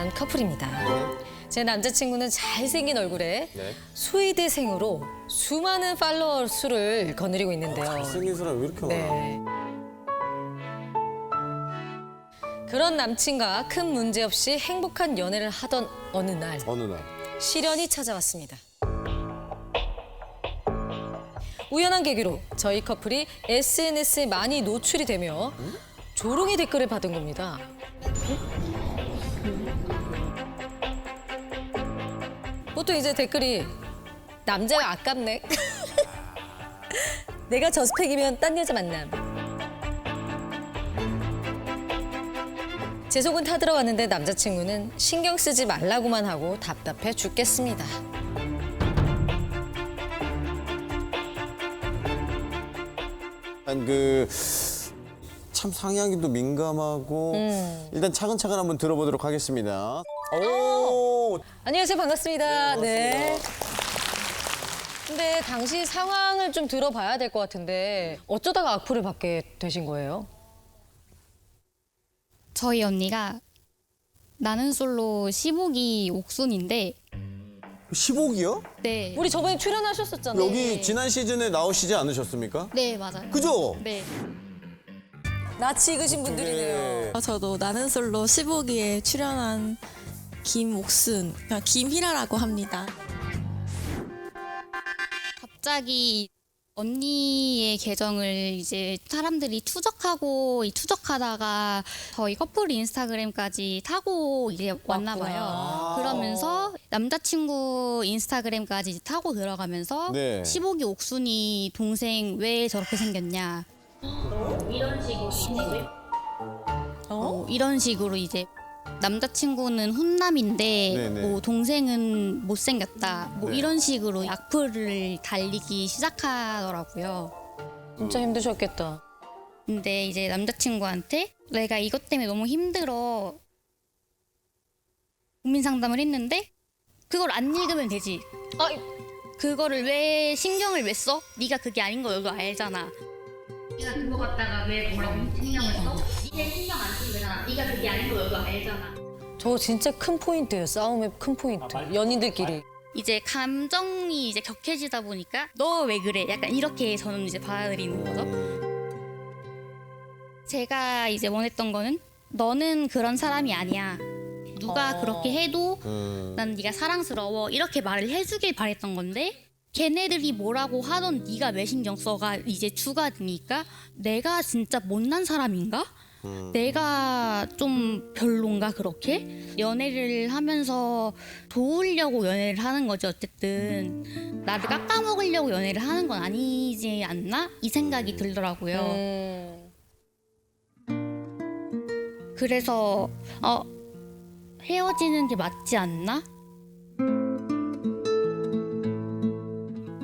만난 커플입니다. 제 남자친구는 잘생긴 얼굴에 네. 수의대생으로 수많은 팔로워 수를 거느리고 있는데요. 잘생긴 사람이 왜 이렇게 많아? 네. 그런 남친과 큰 문제 없이 행복한 연애를 하던 어느 날 어느 날. 시련이 찾아왔습니다. 우연한 계기로 저희 커플이 SNS에 많이 노출이 되며 조롱의 댓글을 받은 겁니다. 보통 이제 댓글이 남자가 아깝네. 내가 저 스펙이면 딴 여자 만남. 제 속은 타들어왔는데 남자친구는 신경 쓰지 말라고만 하고 답답해 죽겠습니다. 참 상의하기도 민감하고 일단 차근차근 한번 들어보도록 하겠습니다. 오, 안녕하세요. 반갑습니다. 네. 근데 당시 상황을 좀 들어봐야 될 것 같은데 어쩌다가 악플을 받게 되신 거예요? 저희 언니가 나는 솔로 15기 옥순인데 15기요? 네. 우리 저번에 출연하셨었잖아요. 여기 지난 시즌에 나오시지 않으셨습니까? 네, 맞아요. 그죠? 네. 낯이 익으신 분들이네요. 네. 저도 나는 솔로 15기에 출연한 김옥순, 그러니까 김희라라고 합니다. 갑자기 언니의 계정을 이제 사람들이 추적하다가 저희 커플 인스타그램까지 타고 이제 왔나 봐요. 그러면서 남자친구 인스타그램까지 타고 들어가면서 네. 15기 옥순이 동생 왜 저렇게 생겼냐. 이런 식으로 이제 남자친구는 훈남인데 네네. 뭐 동생은 못생겼다 뭐 네. 이런 식으로 악플을 달리기 시작하더라고요. 진짜 힘드셨겠다. 근데 이제 남자친구한테 내가 이것 때문에 너무 힘들어 고민 상담을 했는데 그걸 안 읽으면 되지. 아, 그거를 왜 신경을 왜 써? 네가 그게 아닌 거 너도 알잖아. 네가 그거 갖다가 왜 뭐라고 신경을 써? 네가 신경 안 쓰면 되잖아. 네가 그게 아닌 거 너도 알잖아. 저 진짜 큰 포인트예요. 싸움의 큰 포인트. 연인들끼리. 이제 감정이 이제 격해지다 보니까 너 왜 그래? 약간 이렇게 저는 이제 받아들이는 거죠. 제가 이제 원했던 거는 너는 그런 사람이 아니야. 누가 그렇게 해도 난 네가 사랑스러워. 이렇게 말을 해주길 바랬던 건데 걔네들이 뭐라고 하던 네가 왜 신경 써가 이제 추가되니까 내가 진짜 못난 사람인가? 내가 좀 별론가 그렇게? 연애를 하면서 도우려고 연애를 하는 거지 어쨌든 나를 깎아먹으려고 연애를 하는 건 아니지 않나? 이 생각이 들더라고요. 그래서 헤어지는 게 맞지 않나?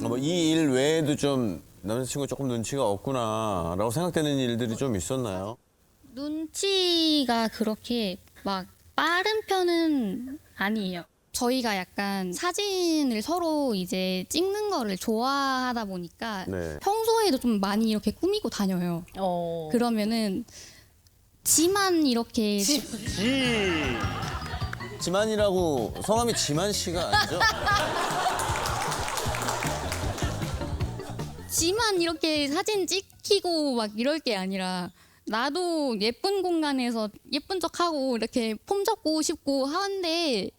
뭐 이 일 외에도 좀 남자친구 조금 눈치가 없구나라고 생각되는 일들이 좀 있었나요? 눈치가 그렇게 막 빠른 편은 아니에요. 저희가 약간 사진을 서로 이제 찍는 거를 좋아하다 보니까 네. 평소에도 좀 많이 이렇게 꾸미고 다녀요. 그러면은 지만 이렇게 지만이라고 성함이 지만 씨가 아니죠? 지만 이렇게 사진 찍히고 막 이럴 게 아니라 나도 예쁜 공간에서 예쁜 척하고 이렇게 폼 잡고 싶고 하는데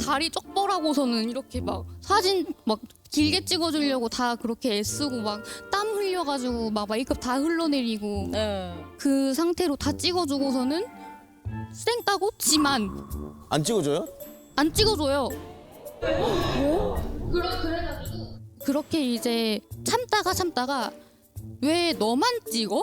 다리 쪽벌하고서는 이렇게 막 사진 막 길게 찍어주려고 다 그렇게 애쓰고 막 땀 흘려가지고 막 메이크업 다 흘러내리고 그 상태로 다 찍어주고서는 쌩 까고 지만 안 찍어줘요? 안 찍어줘요. 그래가지고 그렇게 이제 참다가 왜 너만 찍어?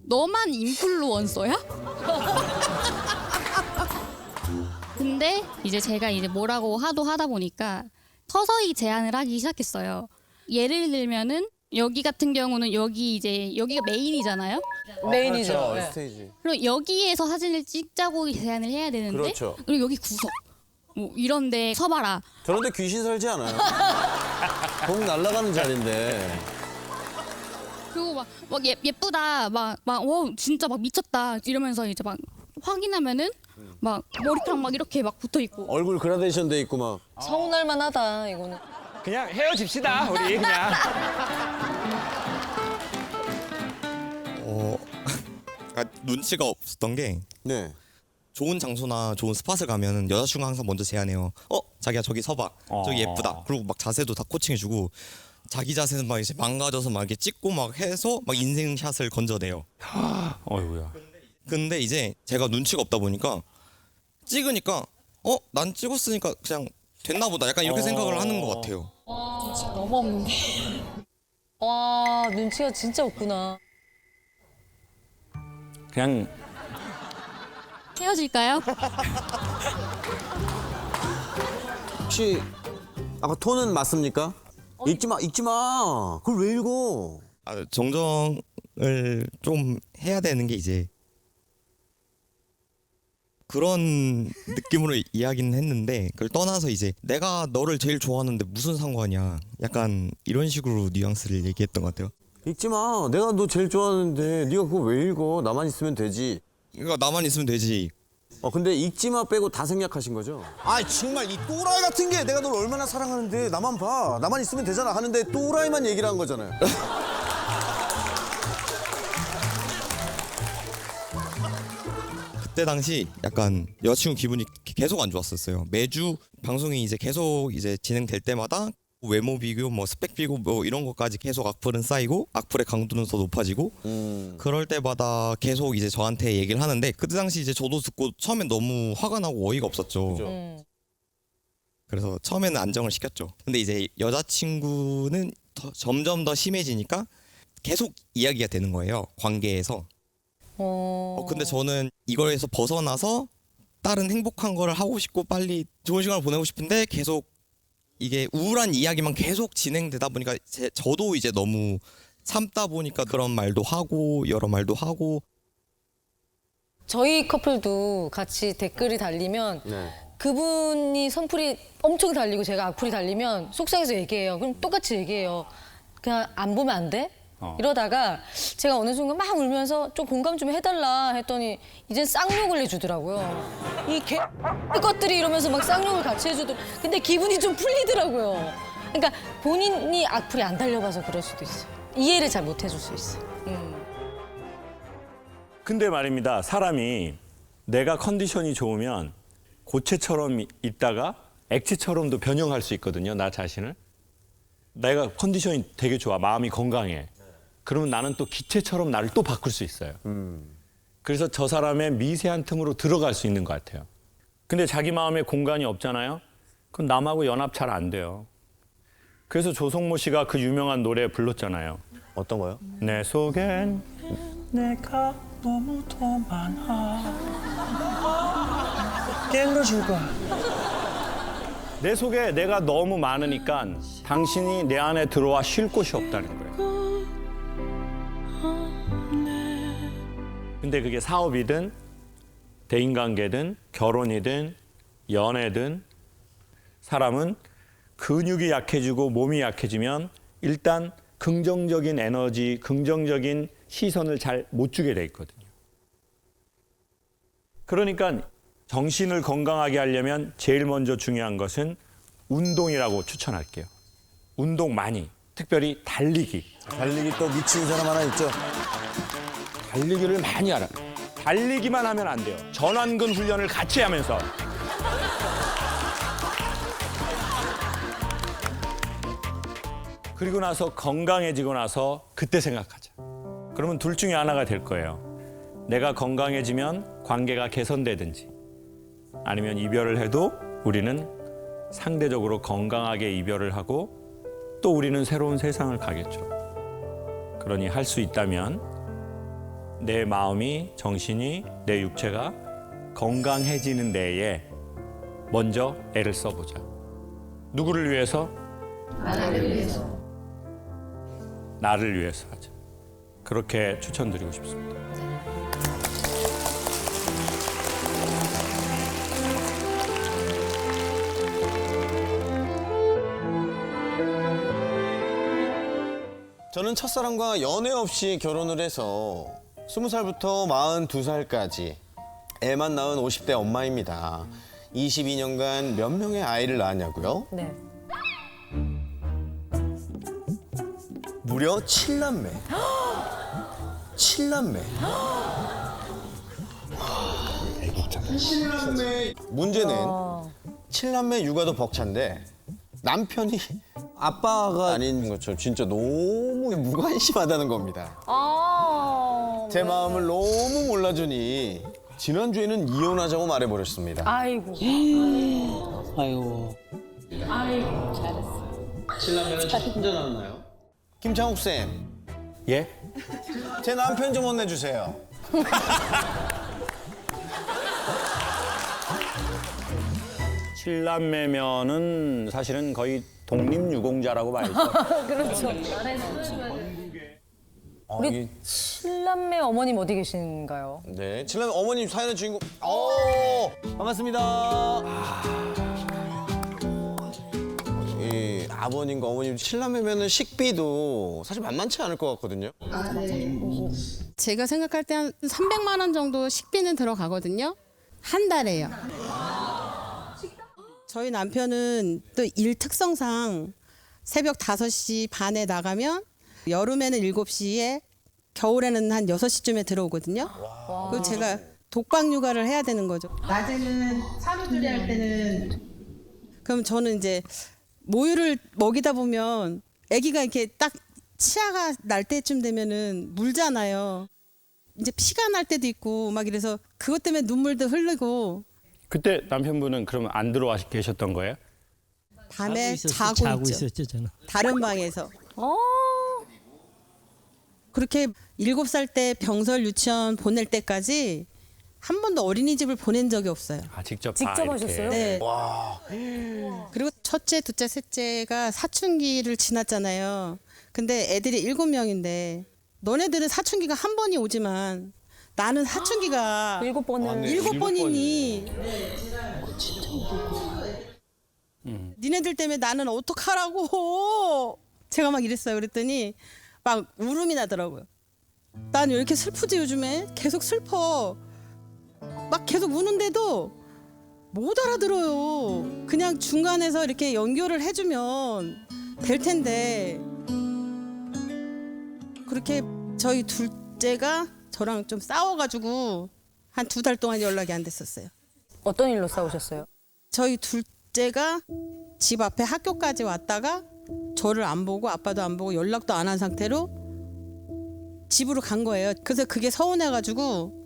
너만 인플루언서야? 근데 이제 제가 이제 뭐라고 하다 보니까 서서히 제안을 하기 시작했어요. 예를 들면은 여기 같은 경우는 여기가 메인이잖아요. 메인이죠. 그렇죠. 네. 스테이지. 그럼 여기에서 사진을 찍자고 제안을 해야 되는데 그렇죠. 그리고 여기 구석 뭐 이런데 서봐라. 저런데 귀신 살지 않아요? 공 날아가는 자리인데. 그리고 막 예쁘다 진짜 막 미쳤다 이러면서 이제 막 확인하면은 막 머리카락 막 이렇게 막 붙어 있고. 얼굴 그라데이션 돼 있고 막. 서운할 만하다 이거는. 그냥 헤어집시다 우리 그냥. 눈치가 없었던 게 네. 좋은 장소나 좋은 스팟을 가면 여자친구가 항상 먼저 제안해요. 자기야 저기 서봐. 저기 예쁘다. 그리고 막 자세도 다 코칭해주고 자기 자세는 막 이제 망가져서 막 이렇게 찍고 막 해서 막 인생샷을 건져내요. 어이구야. 근데 이제 제가 눈치가 없다 보니까 찍으니까 난 찍었으니까 그냥 됐나 보다. 약간 이렇게 생각을 하는 것 같아요. 너무 없는데. 와 눈치가 진짜 없구나. 그냥 헤어질까요? 혹시 아까 톤은 맞습니까? 읽지 마, 읽지 마. 그걸 왜 읽어? 정정을 좀 해야 되는 게 이제 그런 느낌으로 이야기는 했는데 그걸 떠나서 이제 내가 너를 제일 좋아하는데 무슨 상관이야. 약간 이런 식으로 뉘앙스를 얘기했던 것 같아요. 읽지 마. 내가 너 제일 좋아하는데 네가 그거 왜 읽어? 나만 있으면 되지. 그러니까 나만 있으면 되지. 근데 읽지 마 빼고 다 생략하신 거죠? 아 정말 이 또라이 같은 게 내가 널 얼마나 사랑하는데 나만 봐. 나만 있으면 되잖아 하는데 또라이만 얘기를 한 거잖아요. 그때 당시 약간 여자친구 기분이 계속 안 좋았었어요. 매주 방송이 이제 계속 이제 진행될 때마다 외모 비교, 뭐 스펙 비교, 뭐 이런 것까지 계속 악플은 쌓이고 악플의 강도는 더 높아지고 그럴 때마다 계속 이제 저한테 얘기를 하는데 그때 당시 이제 저도 듣고 처음엔 너무 화가 나고 어이가 없었죠. 그래서 처음에는 안정을 시켰죠. 근데 이제 여자친구는 점점 더 심해지니까 계속 이야기가 되는 거예요. 관계에서. 근데 저는 이거에서 벗어나서 다른 행복한 거를 하고 싶고 빨리 좋은 시간을 보내고 싶은데 계속 이게 우울한 이야기만 계속 진행되다 보니까 저도 이제 너무 참다 보니까 그런 말도 하고 여러 말도 하고. 저희 커플도 같이 댓글이 달리면 네. 그분이 선풀이 엄청 달리고 제가 악플이 달리면 속상해서 얘기해요. 그럼 똑같이 얘기해요. 그냥 안 보면 안 돼? 이러다가 제가 어느 순간 막 울면서 좀 공감 좀 해달라 했더니 이젠 쌍욕을 해주더라고요. 이 것들이 이러면서 막 쌍욕을 같이 해주더라고요. 근데 기분이 좀 풀리더라고요. 그러니까 본인이 악플이 안 달려봐서 그럴 수도 있어요. 이해를 잘 못 해줄 수 있어요. 근데 말입니다. 사람이 내가 컨디션이 좋으면 고체처럼 있다가 액체처럼도 변형할 수 있거든요. 나 자신을. 내가 컨디션이 되게 좋아. 마음이 건강해. 그러면 나는 또 기체처럼 나를 또 바꿀 수 있어요. 그래서 저 사람의 미세한 틈으로 들어갈 수 있는 것 같아요. 근데 자기 마음에 공간이 없잖아요. 그럼 남하고 연합 잘 안 돼요. 그래서 조성모 씨가 그 유명한 노래 불렀잖아요. 어떤 거요? 내 속엔 내가 너무 더 많아. 깨물어줄 거야. 내 속에 내가 너무 많으니까 당신이 내 안에 들어와 쉴 곳이 없다는 거예요. 근데 그게 사업이든 대인관계든 결혼이든 연애든 사람은 근육이 약해지고 몸이 약해지면 일단 긍정적인 에너지, 긍정적인 시선을 잘 못 주게 돼 있거든요. 그러니까 정신을 건강하게 하려면 제일 먼저 중요한 것은 운동이라고 추천할게요. 운동 많이, 특별히 달리기. 달리기 또 미친 사람 하나 있죠? 달리기를 많이 하라. 달리기만 하면 안 돼요. 전완근 훈련을 같이 하면서. 그리고 나서 건강해지고 나서 그때 생각하자. 그러면 둘 중에 하나가 될 거예요. 내가 건강해지면 관계가 개선되든지 아니면 이별을 해도 우리는 상대적으로 건강하게 이별을 하고 또 우리는 새로운 세상을 가겠죠. 그러니 할 수 있다면 내 마음이, 정신이, 내 육체가 건강해지는 데에 먼저 애를 써보자. 누구를 위해서? 나를 위해서. 나를 위해서 하자. 그렇게 추천드리고 싶습니다. 저는 첫사랑과 연애 없이 결혼을 해서 20살부터 42살까지 애만 낳은 50대 엄마입니다. 22년간 몇 명의 아이를 낳았냐고요? 네. 무려 7남매. 7남매. 7남매. 문제는 7남매 육아도 벅찬데 남편이 아빠가 아닌 것처럼 진짜 너무 무관심하다는 겁니다. 제 마음을 너무 몰라주니 지난주에는 이혼하자고 말해버렸습니다. 아이고. 아이고. 신라면은 혼자 나왔나요? 김창욱 쌤, 예? 제 남편 좀 혼내주세요. 칠남매면은 사실은 거의 독립유공자라고 봐야죠. 그렇죠. 우리 칠남매 어머님 어디 계신가요? 네, 칠남매 어머님 사연의 주인공. 반갑습니다. 이 아버님과 어머님 칠남매면은 식비도 사실 만만치 않을 것 같거든요. 제가 생각할 때 한 300만 원 정도 식비는 들어가거든요. 한 달에요. 저희 남편은 또 일 특성상 새벽 5시 반에 나가면 여름에는 7시에 겨울에는 한 6시쯤에 들어오거든요. 그리고 제가 독박 육아를 해야 되는 거죠. 낮에는 산후조리 할 때는 그럼 저는 이제 모유를 먹이다 보면 아기가 이렇게 딱 치아가 날 때쯤 되면은 물잖아요. 이제 피가 날 때도 있고 막 이래서 그것 때문에 눈물도 흘리고 그때 남편분은 그러면 안 들어와 계셨던 거예요? 밤에 자고 있죠. 있었죠, 저는. 다른 방에서. 그렇게 7살 때 병설 유치원 보낼 때까지 한 번도 어린이집을 보낸 적이 없어요. 아, 직접 직접 이렇게. 하셨어요? 네. 그리고 첫째, 둘째, 셋째가 사춘기를 지났잖아요. 근데 애들이 7명인데 너네들은 사춘기가 한 번이 오지만 나는 사춘기가 7번을. 7번이니 니네들 때문에 나는 어떡하라고 제가 막 이랬어요. 그랬더니 막 울음이 나더라고요. 난 왜 이렇게 슬프지 요즘에? 계속 슬퍼. 막 계속 우는데도 못 알아들어요. 그냥 중간에서 이렇게 연결을 해주면 될 텐데 그렇게 저희 둘째가 저랑 좀 싸워가지고 한 2달 동안 연락이 안 됐었어요. 어떤 일로 싸우셨어요? 저희 둘째가 집 앞에 학교까지 왔다가 저를 안 보고 아빠도 안 보고 연락도 안 한 상태로 집으로 간 거예요. 그래서 그게 서운해가지고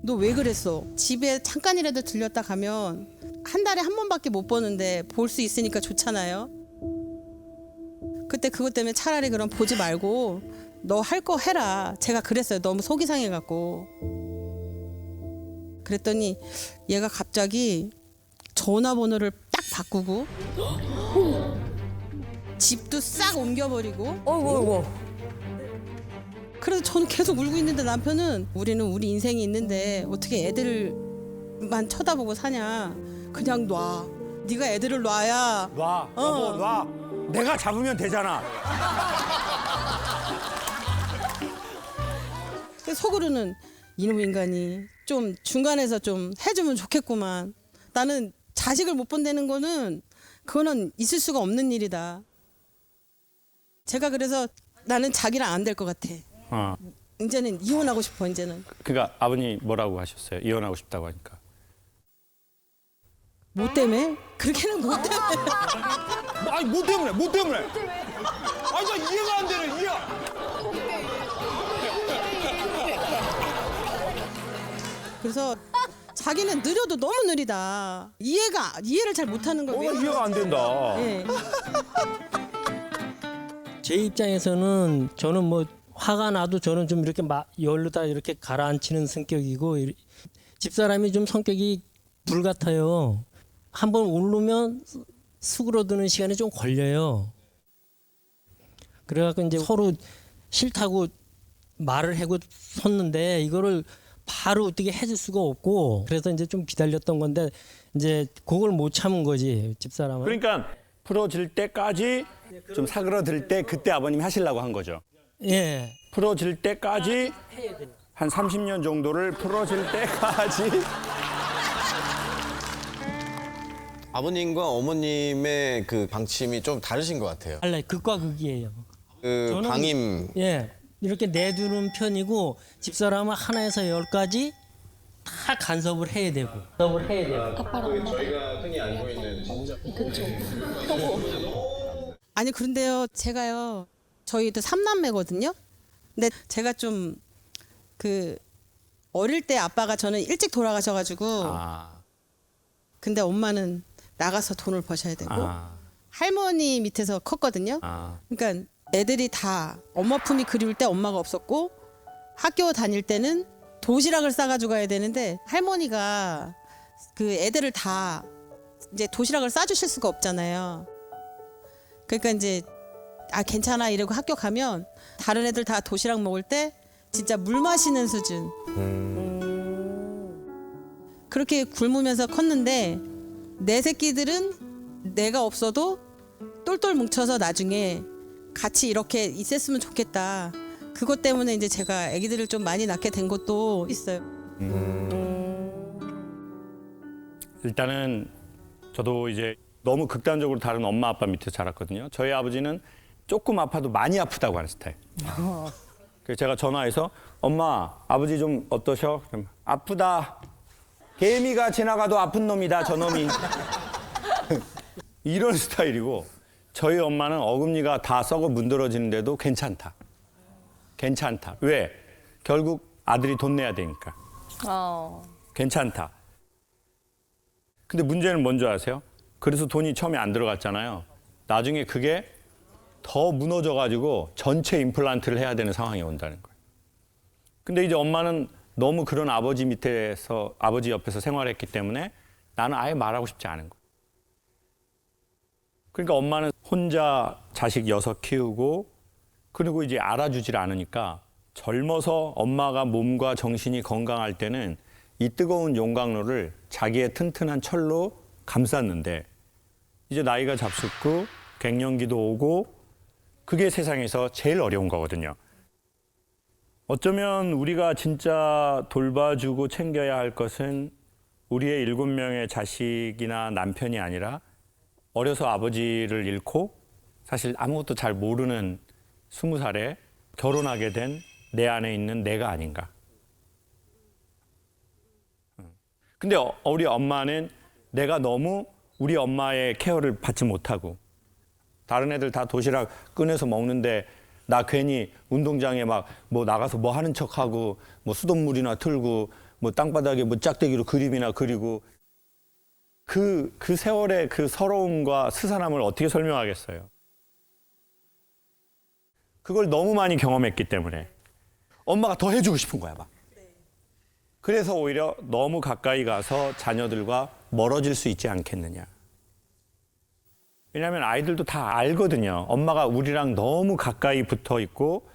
너 왜 그랬어? 집에 잠깐이라도 들렸다 가면 한 달에 한 번밖에 못 보는데 볼 수 있으니까 좋잖아요. 그때 그것 때문에 차라리 그럼 보지 말고 너 할 거 해라. 제가 그랬어요. 너무 속이 상해갖고. 그랬더니 얘가 갑자기 전화번호를 딱 바꾸고 집도 싹 옮겨버리고 어이구. 그래서 저는 계속 울고 있는데 남편은 우리는 우리 인생이 있는데 어떻게 애들만 쳐다보고 사냐. 그냥 놔. 네가 애들을 놔야. 놔, 여보, 놔. 내가 잡으면 되잖아. 속으로는 이놈 인간이 좀 중간에서 좀 해주면 좋겠구만. 나는 자식을 못 본다는 거는 그거는 있을 수가 없는 일이다. 제가 그래서 나는 자기랑 안 될 것 같아. 이제는 이혼하고 싶어. 이제는. 그러니까 아버님 뭐라고 하셨어요? 이혼하고 싶다고 하니까. 뭐 때문에? 그렇게는 뭐 때문에? 아니 뭐 때문에? 뭐 때문에? 아니 나 이해가 안 되네. 이해. 그래서 자기는 느려도 너무 느리다. 이해를 잘 못하는 거예요. 이해가 안 된다. 예. 제 입장에서는 저는 뭐 화가 나도 저는 좀 이렇게 열로다 이렇게 가라앉히는 성격이고 집사람이 좀 성격이 불 같아요. 한번 오르면 수그러드는 시간이 좀 걸려요. 그래갖고 이제 서로 싫다고 말을 하고 섰는데 이거를 바로 어떻게 해줄 수가 없고 그래서 이제 좀 기다렸던 건데 이제 그걸 못 참은 거지 집사람은. 그러니까 풀어질 때까지 좀 사그러들 때 그때 아버님이 하시려고 한 거죠. 예. 풀어질 때까지 한 30년 정도를 풀어질 때까지. 아버님과 어머님의 그 방침이 좀 다르신 것 같아요. 달라요. 극과 극이에요. 그 저는- 방임 예, 이렇게 내두는 편이고 집사람은 하나에서 10까지 다 간섭을 해야 되고. 저희가 흔히 알고 있는 아니 그런데요 제가요 저희도 3남매거든요. 근데 제가 좀 그 어릴 때 아빠가 저는 일찍 돌아가셔가지고 근데 엄마는 나가서 돈을 버셔야 되고 할머니 밑에서 컸거든요. 그러니까 애들이 다 엄마 품이 그리울 때 엄마가 없었고 학교 다닐 때는 도시락을 싸가지고 가야 되는데 할머니가 그 애들을 다 이제 도시락을 싸주실 수가 없잖아요. 그러니까 이제 아 괜찮아 이러고 학교 가면 다른 애들 다 도시락 먹을 때 진짜 물 마시는 수준. 그렇게 굶으면서 컸는데 내 새끼들은 내가 없어도 똘똘 뭉쳐서 나중에 같이 이렇게 있었으면 좋겠다. 그것 때문에 이제 제가 아기들을 좀 많이 낳게 된 것도 있어요. 일단은 저도 이제 너무 극단적으로 다른 엄마 아빠 밑에 자랐거든요. 저희 아버지는 조금 아파도 많이 아프다고 하는 스타일. 그래서 제가 전화해서 엄마 아버지 좀 어떠셔? 그럼 아프다. 개미가 지나가도 아픈 놈이다 저놈이. 이런 스타일이고 저희 엄마는 어금니가 다 썩어 문드러지는데도 괜찮다. 괜찮다. 왜? 결국 아들이 돈 내야 되니까. 괜찮다. 근데 문제는 뭔지 아세요? 그래서 돈이 처음에 안 들어갔잖아요. 나중에 그게 더 무너져가지고 전체 임플란트를 해야 되는 상황이 온다는 거예요. 근데 이제 엄마는 너무 그런 아버지 밑에서, 아버지 옆에서 생활했기 때문에 나는 아예 말하고 싶지 않은 거예요. 그러니까 엄마는 혼자 자식 6 키우고 그리고 이제 알아주질 않으니까 젊어서 엄마가 몸과 정신이 건강할 때는 이 뜨거운 용광로를 자기의 튼튼한 철로 감쌌는데 이제 나이가 잡숫고 갱년기도 오고 그게 세상에서 제일 어려운 거거든요. 어쩌면 우리가 진짜 돌봐주고 챙겨야 할 것은 우리의 7명의 자식이나 남편이 아니라 어려서 아버지를 잃고 사실 아무것도 잘 모르는 20살에 결혼하게 된 내 안에 있는 내가 아닌가. 근데 우리 엄마는 내가 너무 우리 엄마의 케어를 받지 못하고 다른 애들 다 도시락 꺼내서 먹는데 나 괜히 운동장에 막 뭐 나가서 뭐 하는 척하고 뭐 수돗물이나 틀고 뭐 땅바닥에 뭐 짝대기로 그림이나 그리고 그 세월의 그 서러움과 스산함을 어떻게 설명하겠어요. 그걸 너무 많이 경험했기 때문에 엄마가 더 해주고 싶은 거야 막. 그래서 오히려 너무 가까이 가서 자녀들과 멀어질 수 있지 않겠느냐. 왜냐하면 아이들도 다 알거든요. 엄마가 우리랑 너무 가까이 붙어 있고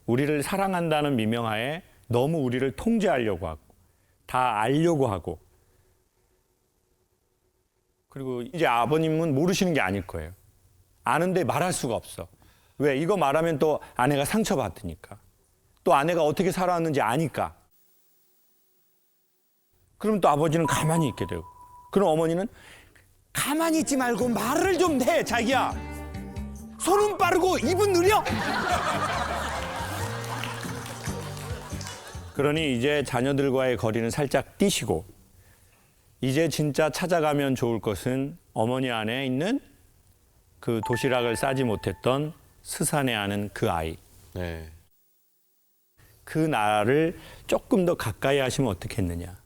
우리를 사랑한다는 미명하에 너무 우리를 통제하려고 하고 다 알려고 하고 그리고 이제 아버님은 모르시는 게 아닐 거예요. 아는데 말할 수가 없어. 왜? 이거 말하면 또 아내가 상처받으니까. 또 아내가 어떻게 살아왔는지 아니까. 그럼 또 아버지는 가만히 있게 되고. 그럼 어머니는 가만히 있지 말고 말을 좀 해, 자기야. 손은 빠르고 입은 느려. 그러니 이제 자녀들과의 거리는 살짝 띄시고 이제 진짜 찾아가면 좋을 것은 어머니 안에 있는 그 도시락을 싸지 못했던 스산해 하는 그 아이. 네. 그 나를 조금 더 가까이 하시면 어떻겠느냐.